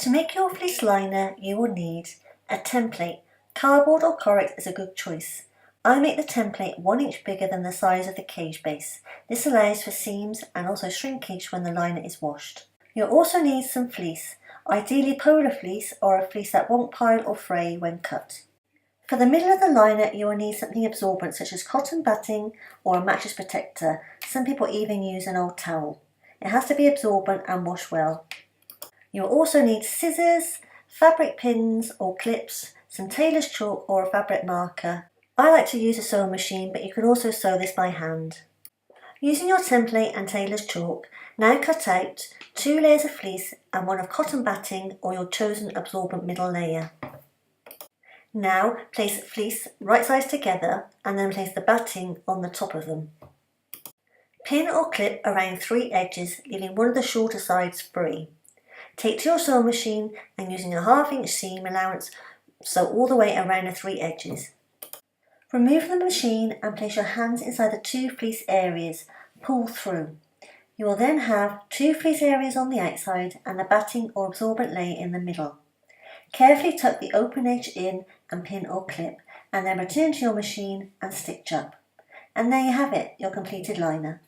To make your fleece liner, you will need a template. Cardboard or Correx is a good choice. I make the template 1 inch bigger than the size of the cage base. This allows for seams and also shrinkage when the liner is washed. You'll also need some fleece, ideally polar fleece or a fleece that won't pile or fray when cut. For the middle of the liner, you will need something absorbent such as cotton batting or a mattress protector. Some people even use an old towel. It has to be absorbent and wash well. You'll also need scissors, fabric pins or clips, some tailor's chalk or a fabric marker. I like to use a sewing machine, but you can also sew this by hand. Using your template and tailor's chalk, now cut out 2 layers of fleece and 1 of cotton batting or your chosen absorbent middle layer. Now place fleece right sides together and then place the batting on the top of them. Pin or clip around 3 edges, leaving one of the shorter sides free. Take to your sewing machine and using a 1/2 inch seam allowance, sew all the way around the 3 edges. Remove the machine and place your hands inside the 2 fleece areas. Pull through. You will then have 2 fleece areas on the outside and a batting or absorbent layer in the middle. Carefully tuck the open edge in and pin or clip, and then return to your machine and stitch up. And there you have it, your completed liner.